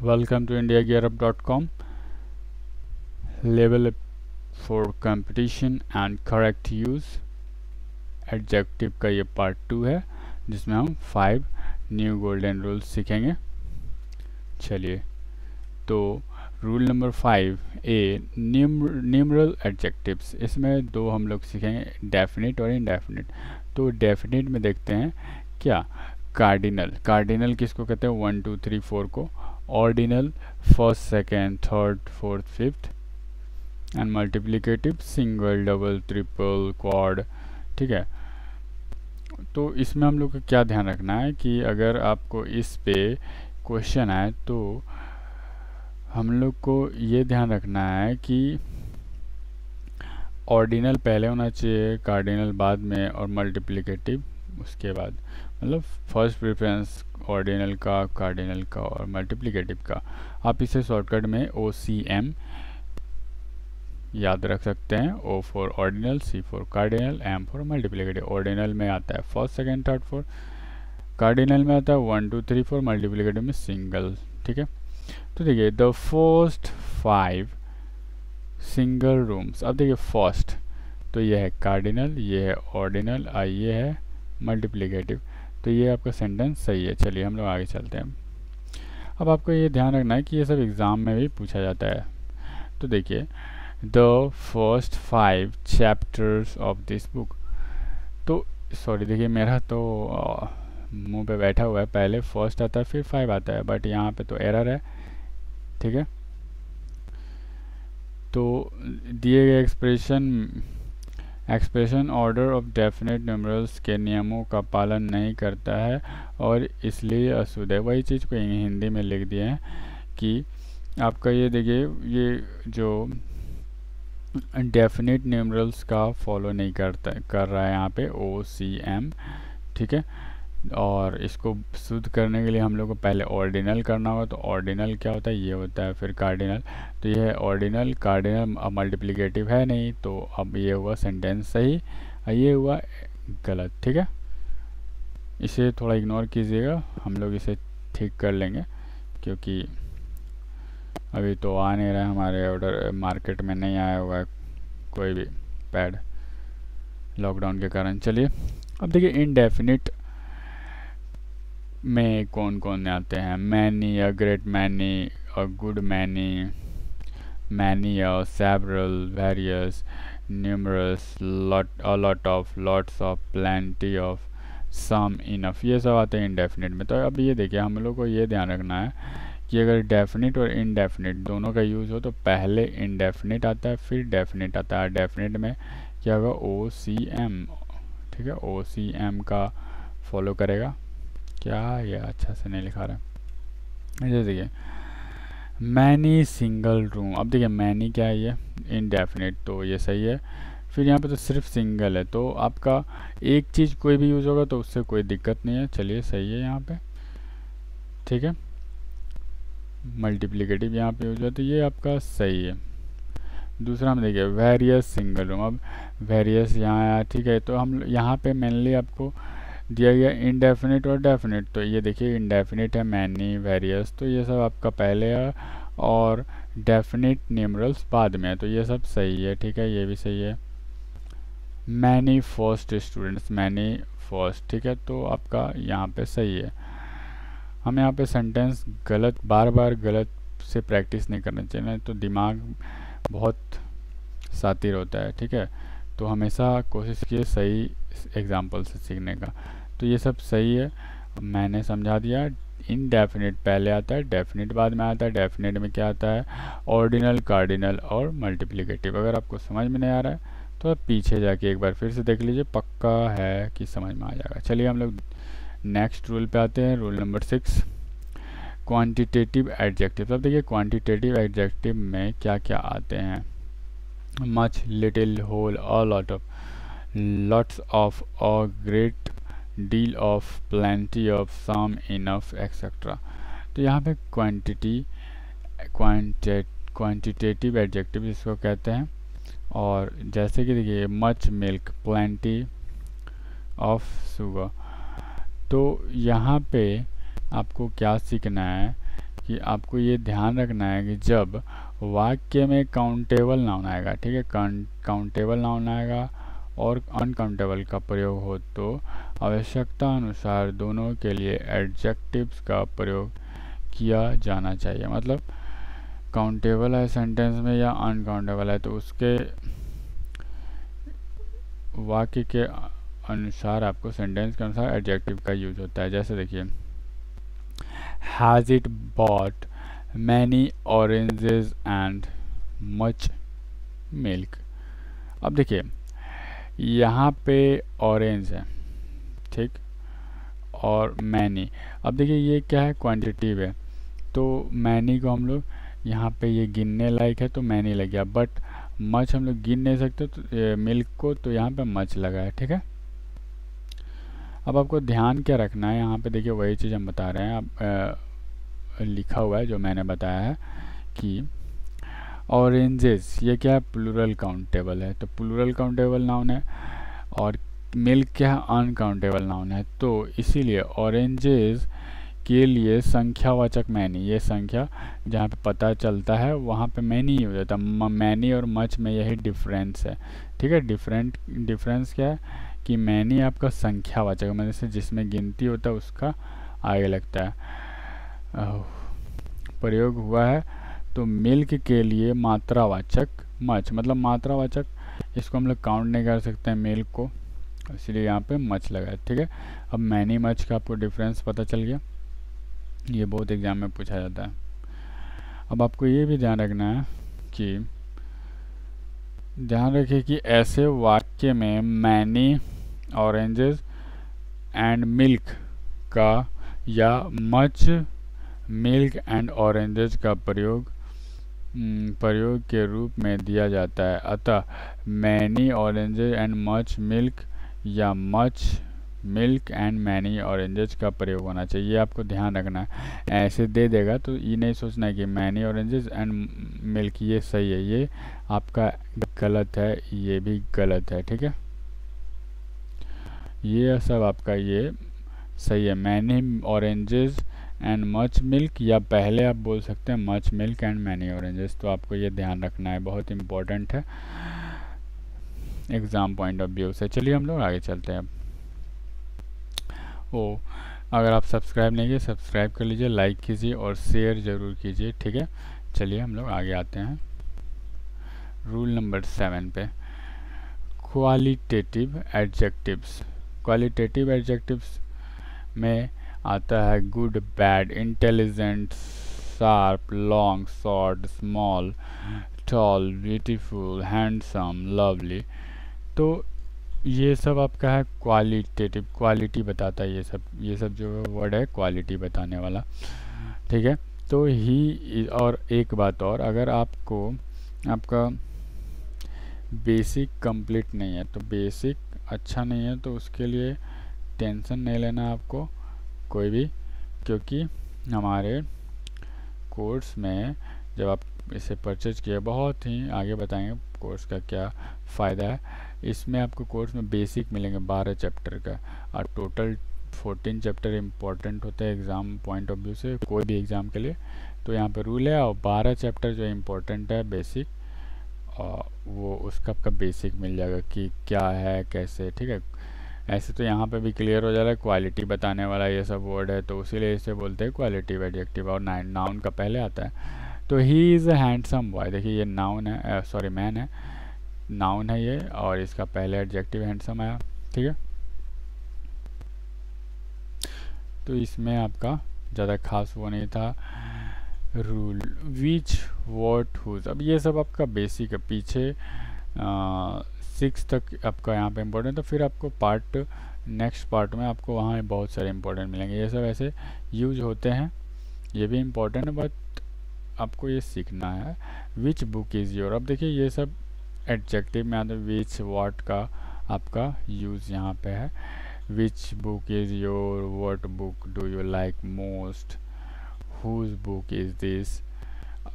Welcome to indiagearup.com. Level up for competition and correct use adjective का ये part 2 है जिसमें हम 5 न्यू गोल्डन रूल्स सीखेंगे। चलिए, तो रूल नंबर 5 ए न्यूमरल एडजेक्टिव्स। इसमें दो हम लोग सीखेंगे, डेफिनेट और इनडेफिनेट। तो डेफिनेट में देखते हैं क्या कार्डिनल किसको कहते हैं, 1 2 3 4 को। Ordinal first second third fourth fifth. And multiplicative single double triple quad. ठीक है, तो इसमें हम लोग को क्या ध्यान रखना है कि अगर आपको इस पे क्वेश्चन आए तो हम लोग को ये ध्यान रखना है कि ऑर्डिनल पहले होना चाहिए, कार्डिनल बाद में और मल्टीप्लिकेटिव उसके बाद। मतलब फर्स्ट प्रेफरेंस ऑर्डिनल का, कार्डिनल का और मल्टीप्लिकेटिव का। आप इसे शॉर्टकट में OCM याद रख सकते हैं। O for ordinal, C for cardinal, M for multiplicative. Ordinal में आता है first second third fourth, cardinal में आता है 1 2 3 4, मल्टीप्लिकेटिव में सिंगल। ठीक है, तो देखिए द फर्स्ट 5 सिंगल रूम्स। अब देखिए फर्स्ट तो ये है कार्डिनल, ये है ऑर्डिनल और ये है मल्टीप्लिकेटिव। तो ये आपका सेंटेंस सही है। चलिए हम लोग आगे चलते हैं। अब आपको ये ध्यान रखना है कि ये सब एग्ज़ाम में भी पूछा जाता है। तो देखिए the first 5 chapters of this book. तो सॉरी, देखिए मेरा तो मुंह पे बैठा हुआ है, पहले फर्स्ट आता है फिर 5 आता है, बट यहाँ पे तो एरर है। ठीक है, तो दिए गए expression order of definite numerals के नियमों का पालन नहीं करता है और इसलिए अशुद्ध है। वही चीज़ को हिंदी में लिख दिए हैं कि आपका ये देखिए, ये जो डेफिनेट न्यूमरल्स का फॉलो नहीं कर रहा है यहाँ पे OCM। ठीक है, और इसको शुद्ध करने के लिए हम लोग को पहले ऑर्डिनल करना होगा। तो ऑर्डिनल क्या होता है, ये होता है, फिर कार्डिनल। तो ये है ऑर्डिनल, कार्डिनल, अब मल्टीप्लिकेटिव है नहीं, तो अब ये हुआ सेंटेंस सही और ये हुआ गलत। ठीक है, इसे थोड़ा इग्नोर कीजिएगा, हम लोग इसे ठीक कर लेंगे क्योंकि अभी तो आ नहीं रहा है हमारे ऑर्डर, मार्केट में नहीं आया हुआ है कोई भी पैड लॉकडाउन के कारण। चलिए अब देखिए इनडेफिनिट में कौन कौन आते हैं। Many, a great many, a good many, many, a several, various, numerous, lot, a lot of, lots of, plenty of, some, enough. ये सब आते हैं इनडेफिनिट में। तो अब ये देखिए हम लोग को ये ध्यान रखना है कि अगर डेफिनेट और इनडेफिनेट दोनों का यूज़ हो तो पहले इनडेफिनेट आता है फिर डेफिनेट आता है। डेफिनेट में क्या होगा, OCM। ठीक है, OCM का फॉलो करेगा। क्या ये अच्छा से नहीं लिखा रहा है। जैसे देखिए मैनी सिंगल रूम। अब देखिए मैनी क्या है, ये इनडेफिनेट, तो ये सही है। फिर यहाँ पे तो सिर्फ सिंगल है, तो आपका एक चीज़ कोई भी यूज़ होगा तो उससे कोई दिक्कत नहीं है। चलिए सही है यहाँ पे। ठीक है, मल्टीप्लिकेटिव यहाँ पे यूज है तो ये आपका सही है। दूसरा हम देखिए वेरियस सिंगल रूम। अब वेरियस यहाँ आया, ठीक है, तो हम यहाँ पे मेनली आपको दिया गया इनडेफिनेट और डेफिनेट। तो ये देखिए इनडेफिनेट है मैनी, वेरियस, तो ये सब आपका पहले है और डेफिनेट न्यूमरल्स बाद में है, तो ये सब सही है। ठीक है, ये भी सही है। Many first students, many first, ठीक है, तो आपका यहाँ पे सही है। हम यहाँ पे सेंटेंस गलत, बार बार गलत से प्रैक्टिस नहीं करना चाहिए ना, तो दिमाग बहुत शातिर होता है। ठीक है, तो हमेशा कोशिश कीजिए सही एग्जाम्पल से सीखने का। तो ये सब सही है, मैंने समझा दिया। इनडेफिनेट पहले आता है, डेफिनेट बाद में आता है। डेफिनेट में क्या आता है, ऑर्डिनल, कार्डिनल और मल्टीप्लिकेटिव। अगर आपको समझ में नहीं आ रहा है तो आप पीछे जाके एक बार फिर से देख लीजिए, पक्का है कि समझ में आ जाएगा। चलिए हम लोग नेक्स्ट रूल पे आते हैं, रूल नंबर 6 क्वांटिटेटिव एडजेक्टिव। अब देखिए क्वांटिटेटिव एडजेक्टिव में क्या क्या आते हैं, much, little, whole, a lot of, lots of, a great deal of, plenty of, some, enough, etc. तो यहाँ पे क्वांटिटेटिव एडजेक्टिव इसको कहते हैं। और जैसे कि देखिए much milk, plenty of sugar. तो यहाँ पे आपको क्या सीखना है कि आपको ये ध्यान रखना है कि जब वाक्य में काउंटेबल नाउन आएगा, ठीक है, काउंटेबल नाउन आएगा और अनकाउंटेबल का प्रयोग हो तो आवश्यकता अनुसार दोनों के लिए एडजेक्टिव्स का प्रयोग किया जाना चाहिए। मतलब काउंटेबल है सेंटेंस में या अनकाउंटेबल है तो उसके वाक्य के अनुसार आपको सेंटेंस के अनुसार एडजेक्टिव का यूज होता है। जैसे देखिए, has it bought many oranges and much milk. अब देखिए यहाँ पे ऑरेंज है, ठीक, और मैनी। अब देखिए ये क्या है, क्वांटिटिव है, तो मैनी को हम लोग यहाँ पे ये गिनने लायक है तो मैनी लग गया, बट मच हम लोग गिन नहीं सकते तो मिल्क को, तो यहाँ पे मच लगा है, ठीक है। अब आपको ध्यान क्या रखना है, यहाँ पे देखिए वही चीज़ हम बता रहे हैं, आप लिखा हुआ है जो मैंने बताया है कि ऑरेंजेस ये क्या है, प्लूरल काउंटेबल है, तो प्लूरल काउंटेबल नाउन है, और मिल्क क्या है, अनकाउंटेबल नाउन है, तो इसीलिए ऑरेंजेस के लिए संख्यावाचक मैनी, ये संख्या जहाँ पे पता चलता है वहाँ पे मैनी हो जाता है। मैनी और मच में यही डिफरेंस है, ठीक है। डिफरेंस क्या है कि मैनी आपका संख्यावाचक मतलब से जिसमें गिनती होता है उसका आगे लगता है प्रयोग हुआ है, तो मिल्क के लिए मात्रावाचक मच, मतलब मात्रावाचक इसको हम लोग काउंट नहीं कर सकते हैं मिल्क को, इसलिए यहाँ पे मच लगा है, ठीक है। अब मैनी मच का आपको डिफरेंस पता चल गया, ये बहुत एग्जाम में पूछा जाता है। अब आपको ये भी ध्यान रखना है कि ध्यान रखिए कि ऐसे वाक्य में मैनी ऑरेंजेस एंड मिल्क का या मच मिल्क एंड ऑरेंजेस का प्रयोग के रूप में दिया जाता है। अतः many oranges and much milk या much milk and many oranges का प्रयोग होना चाहिए, ये आपको ध्यान रखना है। ऐसे दे देगा तो ये नहीं सोचना है कि मैनी ऑरेंजेस एंड मिल्क ये सही है, ये आपका गलत है, ये भी गलत है, ठीक है। ये सब आपका ये सही है, many oranges and much milk, या पहले आप बोल सकते हैं much milk and many oranges, तो आपको ये ध्यान रखना है, बहुत इम्पोर्टेंट है एग्ज़ाम पॉइंट ऑफ व्यू से। चलिए हम लोग आगे चलते हैं। अगर आप सब्सक्राइब नहीं किए सब्सक्राइब कर लीजिए, लाइक कीजिए और शेयर ज़रूर कीजिए, ठीक है। चलिए हम लोग आगे आते हैं रूल नंबर 7 पे, क्वालिटेटिव एडजेक्टिव्स। क्वालिटेटिव एडजेक्टिव्स में आता है good, bad, intelligent, sharp, long, short, small, tall, beautiful, handsome, lovely. तो ये सब आपका है क्वालिटेटिव, क्वालिटी बताता है ये सब जो वर्ड है क्वालिटी बताने वाला, ठीक है। तो ही, और एक बात और, अगर आपको आपका बेसिक कंप्लीट नहीं है, तो बेसिक अच्छा नहीं है, तो उसके लिए टेंशन नहीं लेना आपको कोई भी, क्योंकि हमारे कोर्स में जब आप इसे परचेज किए, बहुत ही आगे बताएंगे कोर्स का क्या फ़ायदा है। इसमें आपको कोर्स में बेसिक मिलेंगे 12 चैप्टर का, और टोटल 14 चैप्टर इम्पोर्टेंट होते हैं एग्ज़ाम पॉइंट ऑफ व्यू से, कोई भी एग्ज़ाम के लिए। तो यहाँ पे रूल है, और 12 चैप्टर जो इम्पोर्टेंट है बेसिक, और वो उसका आपका बेसिक मिल जाएगा कि क्या है कैसे, ठीक है। ऐसे तो यहाँ पे भी क्लियर हो जा रहा है, क्वालिटी बताने वाला ये सब वर्ड है, तो इसीलिए इसे बोलते हैं क्वालिटिव एडजेक्टिव, और नाउन का पहले आता है। तो he is a handsome boy, देखिए ये नाउन है, सॉरी मैन है, नाउन है ये, और इसका पहले एडजेक्टिव हैंडसम आया, ठीक है। तो इसमें आपका ज़्यादा खास वो नहीं था रूल। विच, व्हाट, हुज, अब ये सब आपका बेसिक है, पीछे 6 तक आपका यहाँ पे इम्पोर्टेंट, तो फिर आपको नेक्स्ट पार्ट में आपको वहाँ बहुत सारे इम्पोर्टेंट मिलेंगे। ये सब ऐसे यूज होते हैं, ये भी इम्पोर्टेंट है, बट आपको ये सीखना है। विच बुक इज़ योर, अब देखिए ये सब एडजेक्टिव में आता है, विच, व्हाट का आपका यूज़ यहाँ पे है। Which book is your, what book do you like most, whose book is this.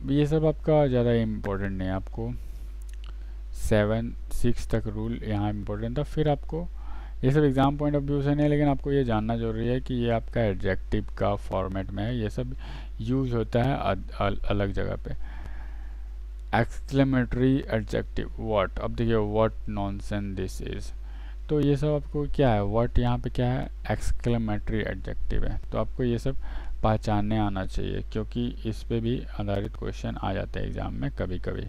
ये सब आपका ज़्यादा इम्पोर्टेंट नहीं है, आपको 6 तक रूल यहाँ इम्पोर्टेंट था। फिर आपको ये सब एग्ज़ाम पॉइंट ऑफ व्यू से नहीं, लेकिन आपको ये जानना जरूरी है कि ये आपका एडजेक्टिव का फॉर्मेट में है, ये सब यूज होता है अलग जगह पे। एक्सक्लेमेटरी एडजेक्टिव व्हाट, अब देखिए व्हाट नॉनसेंस दिस इज, तो ये सब आपको क्या है, व्हाट यहाँ पे क्या है, एक्सक्लेमेटरी एडजेक्टिव है। तो आपको ये सब पहचानने आना चाहिए, क्योंकि इस पे भी आधारित क्वेश्चन आ जाते हैं एग्जाम में कभी कभी।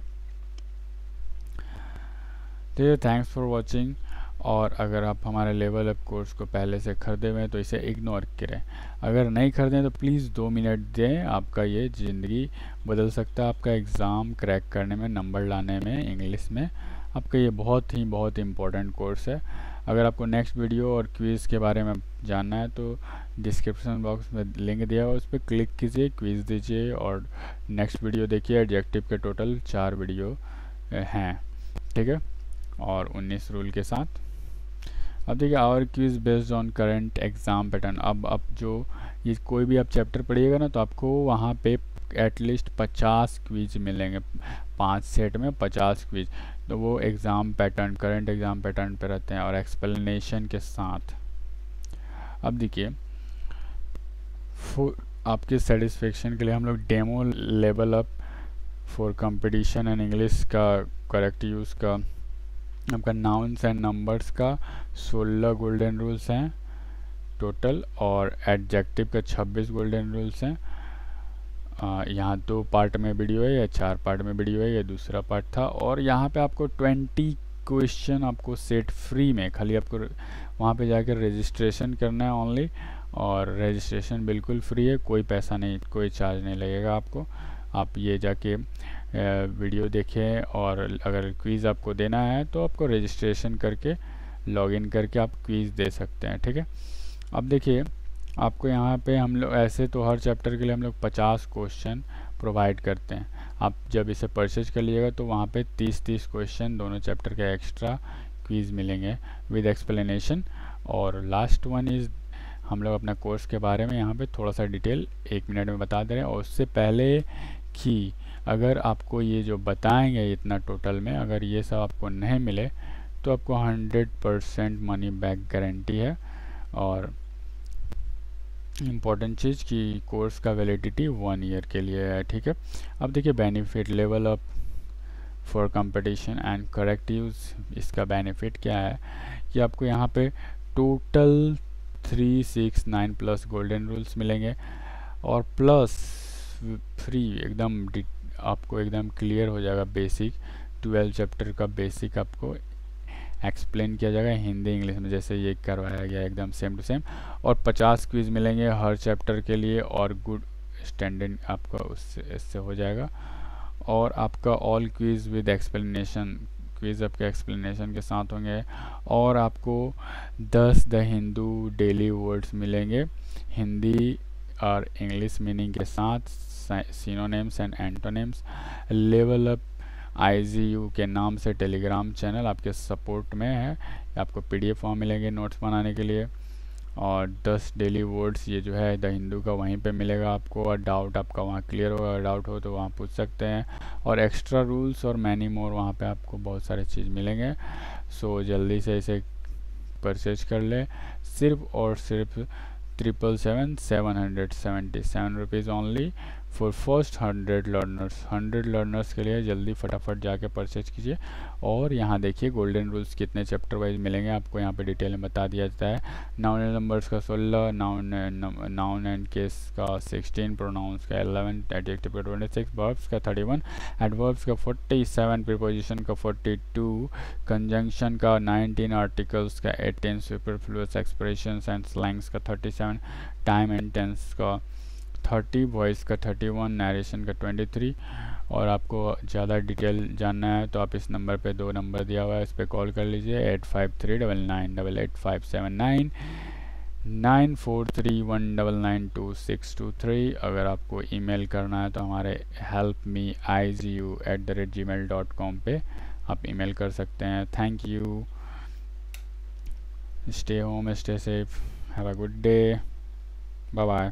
तो ये थैंक्स फॉर वॉचिंग, और अगर आप हमारे लेवल अप कोर्स को पहले से खरीदे हुए हैं तो इसे इग्नोर करें, अगर नहीं खरीदें तो प्लीज़ 2 मिनट दें, आपका ये ज़िंदगी बदल सकता है, आपका एग्ज़ाम क्रैक करने में, नंबर लाने में इंग्लिश में, आपका ये बहुत इम्पोर्टेंट कोर्स है। अगर आपको नेक्स्ट वीडियो और क्विज़ के बारे में जानना है तो डिस्क्रिप्शन बॉक्स में लिंक दिया हुआ, उस पर क्लिक कीजिए, क्विज़ दीजिए और नेक्स्ट वीडियो देखिए। एडजेक्टिव के टोटल 4 वीडियो हैं, ठीक है, और 19 रूल के साथ। अब देखिए our quiz based on current exam pattern, अब जो ये कोई भी आप चैप्टर पढ़िएगा ना तो आपको वहाँ पे एटलीस्ट 50 क्विज मिलेंगे, 5 सेट में 50 क्विज, तो वो exam pattern, current exam pattern पे रहते हैं और एक्सप्लेनेशन के साथ। अब देखिए आपके सेटिस्फेक्शन के लिए हम लोग demo level up for competition and English का करेक्ट यूज़ का, आपका नाउन्स एंड नंबर्स का 16 गोल्डन रूल्स हैं टोटल, और एडजेक्टिव का 26 गोल्डन रूल्स हैं। यहाँ 2 पार्ट में वीडियो है या 4 पार्ट में वीडियो है, ये दूसरा पार्ट था। और यहाँ पे आपको 20 क्वेश्चन आपको सेट फ्री में, खाली आपको वहाँ पे जाकर रजिस्ट्रेशन करना है ओनली, और रजिस्ट्रेशन बिल्कुल फ्री है, कोई पैसा नहीं, कोई चार्ज नहीं लगेगा आपको। आप ये जाके वीडियो देखें, और अगर क्विज़ आपको देना है तो आपको रजिस्ट्रेशन करके लॉगिन करके आप क्विज़ दे सकते हैं, ठीक है। अब देखिए आपको यहाँ पे हम लोग ऐसे तो हर चैप्टर के लिए हम लोग 50 क्वेश्चन प्रोवाइड करते हैं। आप जब इसे परचेज कर लीजिएगा तो वहाँ पे 30 क्वेश्चन दोनों चैप्टर के एक्स्ट्रा क्विज़ मिलेंगे विद एक्सप्लेनेशन। और लास्ट वन इज़ हम लोग अपना कोर्स के बारे में यहाँ पे थोड़ा सा डिटेल 1 मिनट में बता दे रहे हैं। और उससे पहले कि अगर आपको ये जो बताएंगे इतना टोटल में, अगर ये सब आपको नहीं मिले तो आपको 100% मनी बैक गारंटी है। और इम्पॉर्टेंट चीज़ कि कोर्स का वैलिडिटी 1 ईयर के लिए है, ठीक है। अब देखिए benefit level up for competition and correct use, इसका बेनिफिट क्या है कि आपको यहाँ पे टोटल 369 प्लस गोल्डन रूल्स मिलेंगे, और प्लस फ्री एकदम आपको एकदम क्लियर हो जाएगा बेसिक 12 चैप्टर का बेसिक आपको एक्सप्लेन किया जाएगा हिंदी इंग्लिश में, जैसे ये करवाया गया एकदम सेम टू सेम। और 50 क्विज़ मिलेंगे हर चैप्टर के लिए, और गुड स्टैंडर्ड आपका इससे हो जाएगा। और आपका all quiz with explanation, quiz आपके एक्सप्लेनेशन के साथ होंगे। और आपको 10 द हिंदू डेली वर्ड्स मिलेंगे हिंदी और इंग्लिश मीनिंग के साथ, synonyms and antonyms. Level up IGU के नाम से टेलीग्राम चैनल आपके सपोर्ट में है, आपको PDF फॉर्म मिलेंगे नोट्स बनाने के लिए। और 10 डेली वर्ड्स ये जो है द हिंदू का वहीं पे मिलेगा आपको, और डाउट आपका वहाँ क्लियर होगा, अगर डाउट हो तो वहाँ पूछ सकते हैं। और एक्स्ट्रा रूल्स और मैनी मोर वहाँ पे आपको बहुत सारे चीज़ मिलेंगे। सो जल्दी से इसे परचेज कर ले, सिर्फ और सिर्फ 777 rupees only for first 100 learners. 100 learners के लिए जल्दी फटाफट जाके परचेज कीजिए। और यहाँ देखिए गोल्डन रूल्स कितने चैप्टर वाइज मिलेंगे आपको यहाँ पे डिटेल में बता दिया जाता है। नाउन एंड नंबर्स का 16, नाउन एंड केस का 16, प्रोनाउंस का 11, एडजेक्टिव का 26, वर्ब्स का 31, एडवर्ब्स का 47, प्रीपोजिशन का 42, कंजंक्शन का 19, आर्टिकल्स का 18, सुपरफ्लुअस एक्सप्रेशंस एंड स्लैंग्स का 37, टाइम एंड टेंस का 30, वॉइस का 31, नरेशन का 23। और आपको ज़्यादा डिटेल जानना है तो आप इस नंबर पे 2 नंबर दिया हुआ है, इस पर कॉल कर लीजिए 8539988579 9431992623। अगर आपको ईमेल करना है तो हमारे helpmeigu@gmail.com पे आप ईमेल कर सकते हैं। Thank you, stay home, stay safe, have a good day, bye bye.